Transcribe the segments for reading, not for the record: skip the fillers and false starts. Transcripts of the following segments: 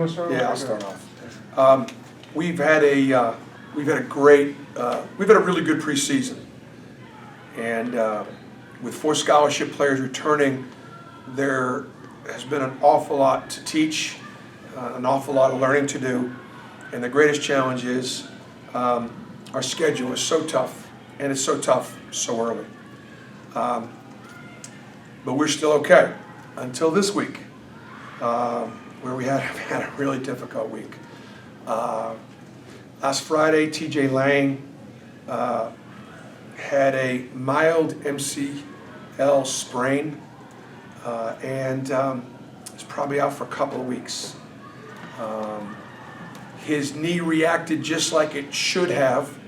Yeah, I'll start off. We've had a really good preseason, and with 4 scholarship players returning, there has been an awful lot to teach, an awful lot of learning to do, and the greatest challenge is our schedule is so tough, and it's so tough so early. But we're still okay until this week, where we had a really difficult week. Last Friday, TJ Lang had a mild MCL sprain, and is probably out for a couple of weeks. His knee reacted just like it should have,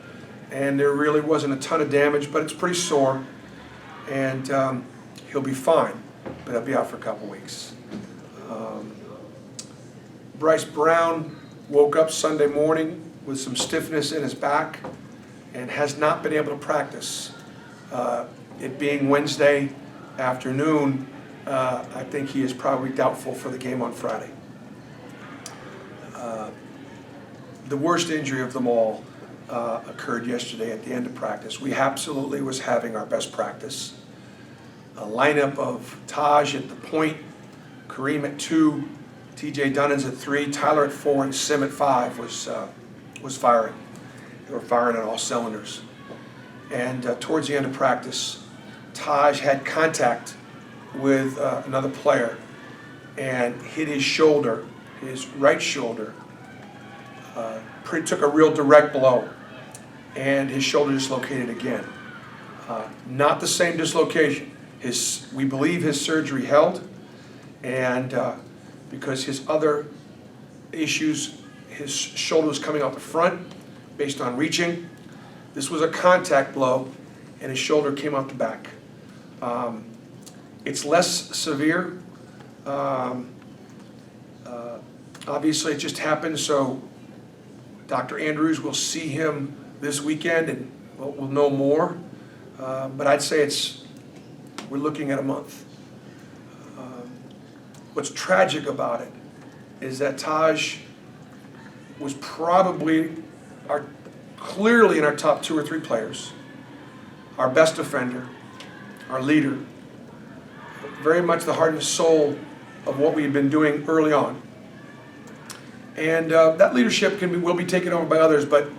and there really wasn't a ton of damage, but it's pretty sore, and he'll be fine, but he'll be out for a couple of weeks. Bryce Brown woke up Sunday morning with some stiffness in his back and has not been able to practice. It being Wednesday afternoon, I think he is probably doubtful for the game on Friday. The worst injury of them all occurred yesterday at the end of practice. We absolutely was having our best practice. A lineup of Taj at the point, Kareem at 2, TJ Dunnins at 3, Tyler at 4, and Sim at 5 was firing. They were firing on all cylinders. And towards the end of practice, Taj had contact with another player and hit his shoulder, his right shoulder. Took a real direct blow, and his shoulder dislocated again. Not the same dislocation. We believe his surgery held, and because his other issues, his shoulder was coming out the front based on reaching. This was a contact blow, and his shoulder came out the back. It's less severe. Obviously, it just happened, so Dr. Andrews will see him this weekend, and we'll know more. But I'd say we're looking at a month. What's tragic about it is that Taj was probably clearly in our top 2 or 3 players, our best defender, our leader, very much the heart and soul of what we've been doing early on. And that leadership will be taken over by others, but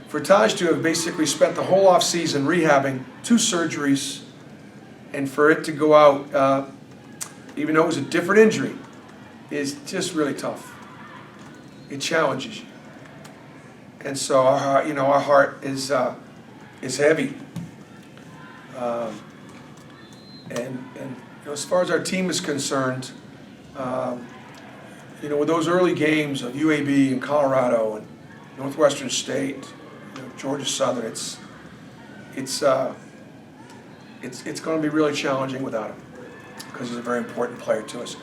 for Taj to have basically spent the whole off season rehabbing 2 surgeries, and for it to go out, even though it was a different injury, is just really tough. It challenges you, and so our heart is heavy. And as far as our team is concerned, with those early games of UAB and Colorado and Northwestern State, Georgia Southern, it's going to be really challenging without him, because he's a very important player to us.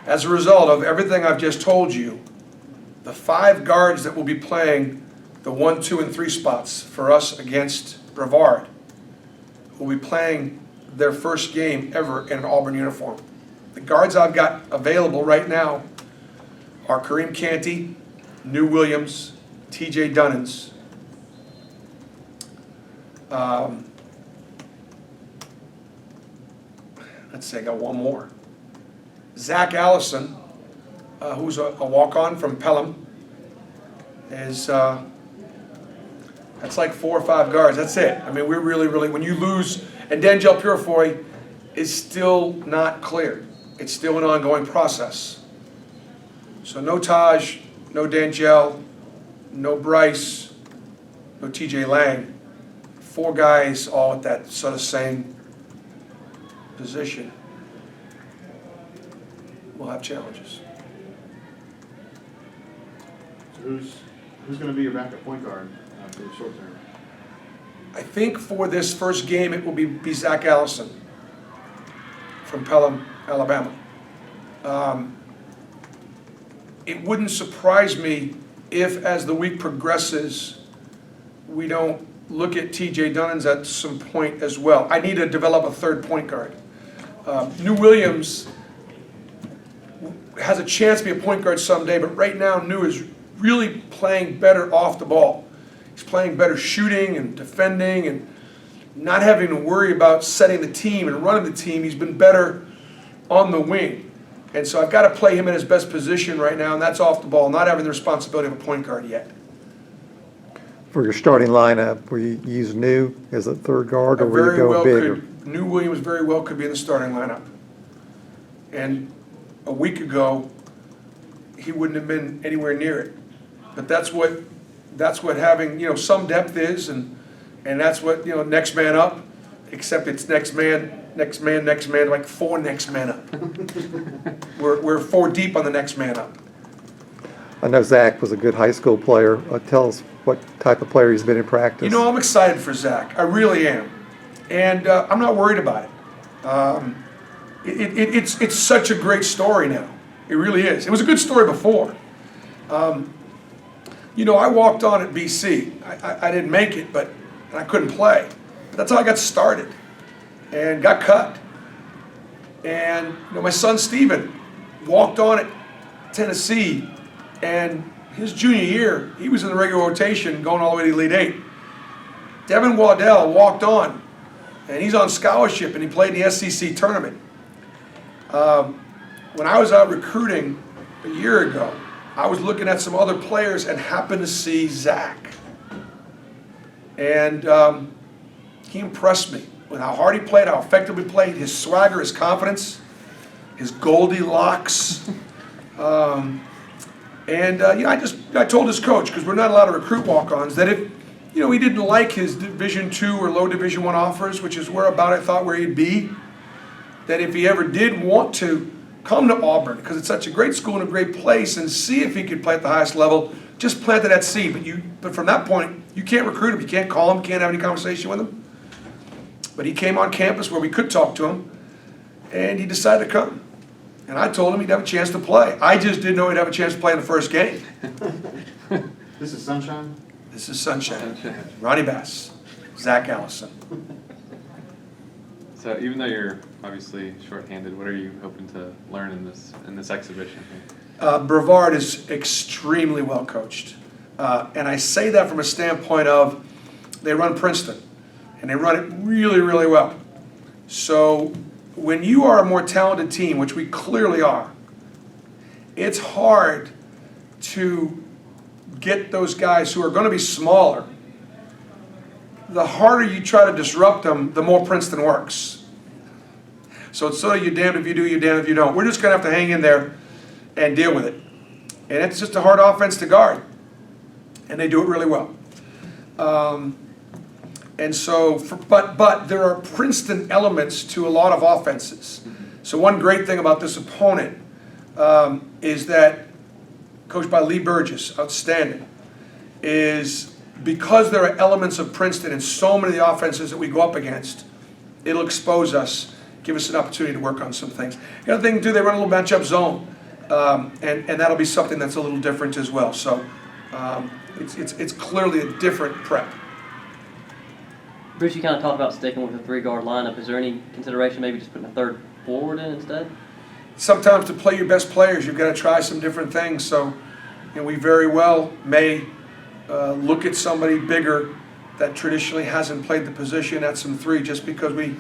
As a result of everything I've just told you, the 5 guards that will be playing the 1, 2, and 3 spots for us against Brevard will be playing their first game ever in an Auburn uniform. The guards I've got available right now are Kareem Canty, New Williams, TJ Dunnins. Let's see, I got one more. Zach Allison, who's a walk-on from Pelham, is that's like 4 or 5 guards. That's it. I mean, we're really, when you lose, and Denjel Purifoy is still not clear. It's still an ongoing process. So no Taj, no Denjel, no Bryce, no TJ Lang. 4 guys all at that sort of same position will have challenges. So who's going to be your backup point guard for the short term? I think for this first game it will be Zach Allison from Pelham, Alabama. It wouldn't surprise me if, as the week progresses, we don't look at TJ Dunnins at some point as well. I need to develop a 3rd point guard. New Williams has a chance to be a point guard someday, but right now New is really playing better off the ball. He's playing better shooting and defending and not having to worry about setting the team and running the team. He's been better on the wing. And so I've got to play him in his best position right now, and that's off the ball, not having the responsibility of a point guard yet. For your starting lineup, will you use New as a third guard, or will you go bigger? New Williams very well could be in the starting lineup. And a week ago, he wouldn't have been anywhere near it. But that's what having, some depth is, and that's what, next man up, except it's next man, like 4 next man up. We're 4 deep on the next man up. I know Zach was a good high school player. Tell us what type of player he's been in practice. I'm excited for Zach. I really am. And I'm not worried about it. It's such a great story now. It really is. It was a good story before. I walked on at BC. I didn't make it, but I couldn't play. But that's how I got started and got cut. And my son Steven walked on at Tennessee, and his junior year, he was in the regular rotation going all the way to the Elite Eight. Devin Waddell walked on, and he's on scholarship, and he played in the SEC tournament. When I was out recruiting a year ago, I was looking at some other players and happened to see Zach. And he impressed me with how hard he played, how effective he played, his swagger, his confidence, his Goldilocks. I told his coach, because we're not allowed to recruit walk-ons, that if he didn't like his Division II or low Division I offers, which is where I thought where he'd be, that if he ever did want to come to Auburn, because it's such a great school and a great place, and see if he could play at the highest level, just planted that seed. But from that point, you can't recruit him, you can't call him, can't have any conversation with him. But he came on campus where we could talk to him, and he decided to come. And I told him he'd have a chance to play. I just didn't know he'd have a chance to play in the first game. This is Sunshine? This is Sunshine. Ronnie Bass, Zach Allison. So even though you're obviously shorthanded, what are you hoping to learn in this exhibition? Brevard is extremely well coached. And I say that from a standpoint of they run Princeton, and they run it really, really well. So when you are a more talented team, which we clearly are, it's hard to get those guys who are going to be smaller. The harder you try to disrupt them, the more Princeton works. So it's sort of you're damned if you do, you're damned if you don't. We're just going to have to hang in there and deal with it. And it's just a hard offense to guard. And they do it really well. But there are Princeton elements to a lot of offenses. So one great thing about this opponent is that, coached by Lee Burgess, outstanding, is because there are elements of Princeton in so many of the offenses that we go up against, it'll expose us, give us an opportunity to work on some things. The other thing, too, they run a little matchup zone, and that'll be something that's a little different as well. So it's clearly a different prep. Bruce, you kind of talked about sticking with the 3-guard lineup. Is there any consideration maybe just putting a third forward in instead? Sometimes to play your best players, you've got to try some different things. So we very well may look at somebody bigger that traditionally hasn't played the position at some 3 just because we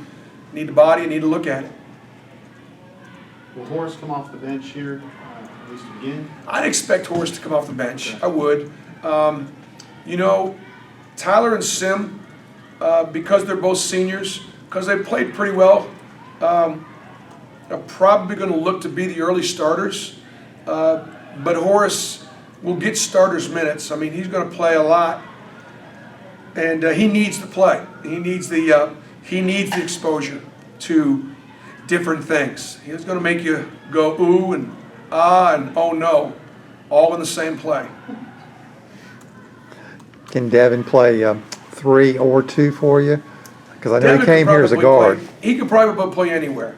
need the body and need to look at it. Will Horace come off the bench here, at least again? I'd expect Horace to come off the bench. I would. Tyler and Sim, because they're both seniors, because they played pretty well, are probably going to look to be the early starters. But Horace will get starters minutes. I mean, he's going to play a lot, and he needs to play. He needs the exposure to different things. He's going to make you go ooh and ah and oh no, all in the same play. Can Devin play 3 or 2 for you? Because I know Devin he came could here as a probably guard. He could probably play anywhere.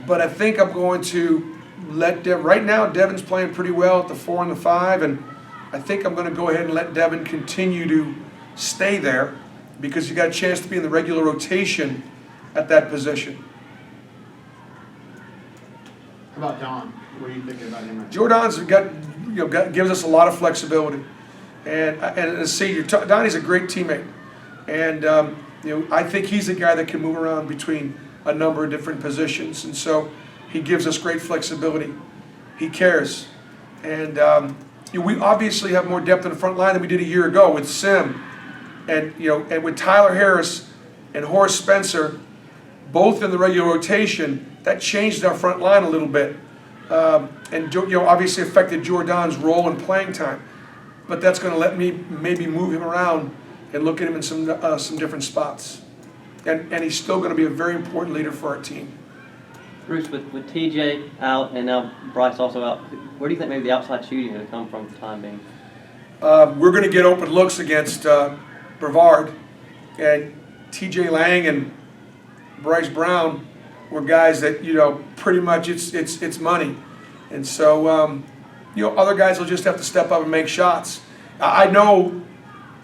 But I think I'm going to let Devin, right now Devin's playing pretty well at the 4 and the 5, and I think I'm going to go ahead and let Devin continue to stay there because he got a chance to be in the regular rotation at that position. How about Don? What are you thinking about him? Jordan's gives us a lot of flexibility. And as a senior, Donnie's a great teammate. And, I think he's a guy that can move around between a number of different positions. And so he gives us great flexibility. He cares. And we obviously have more depth in the front line than we did a year ago with Sim and with Tyler Harris and Horace Spencer, both in the regular rotation. That changed our front line a little bit, and obviously affected Jordan's role in playing time. But that's going to let me maybe move him around and look at him in some different spots. And he's still going to be a very important leader for our team. Bruce, with TJ out and now Bryce also out, where do you think maybe the outside shooting is going to come from for the time being? We're going to get open looks against Brevard, and TJ Lang and Bryce Brown were guys that pretty much it's money, and so other guys will just have to step up and make shots. I know,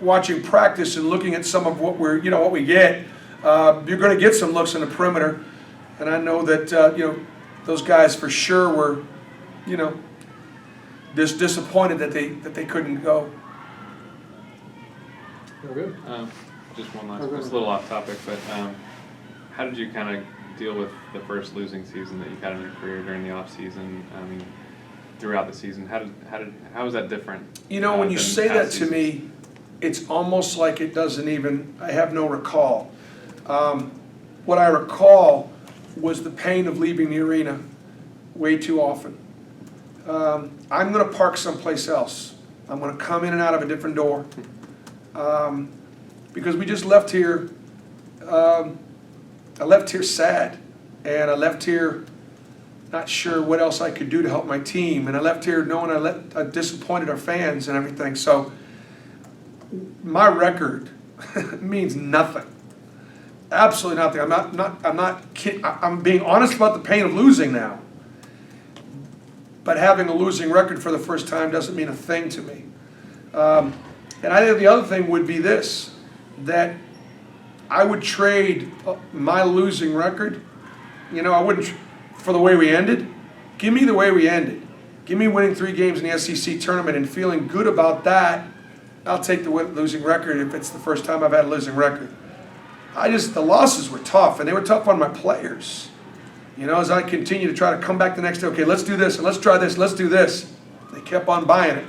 watching practice and looking at some of what what we get, you're going to get some looks in the perimeter, and I know that those guys for sure were disappointed that they couldn't go. Just one last, it's a little off topic, but how did you kind of deal with the first losing season that you've had in your career during the off season? I mean, throughout the season, how was that different? When you than say that past to me, it's almost like it doesn't even. I have no recall. What I recall was the pain of leaving the arena way too often. I'm going to park someplace else. I'm going to come in and out of a different door. Because we just left here, I left here sad, and I left here not sure what else I could do to help my team, and I left here knowing I disappointed our fans and everything. So my record means nothing, absolutely nothing. I'm not kidding. I'm being honest about the pain of losing now. But having a losing record for the first time doesn't mean a thing to me. And I think the other thing would be this, that I would trade my losing record, I wouldn't, for the way we ended. Give me the way we ended. Give me winning 3 games in the SEC tournament and feeling good about that. I'll take the losing record if it's the first time I've had a losing record. The losses were tough, and they were tough on my players. As I continue to try to come back the next day, okay, let's do this, and let's try this, let's do this. They kept on buying it.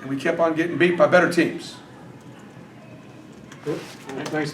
And we kept on getting beat by better teams. Thanks,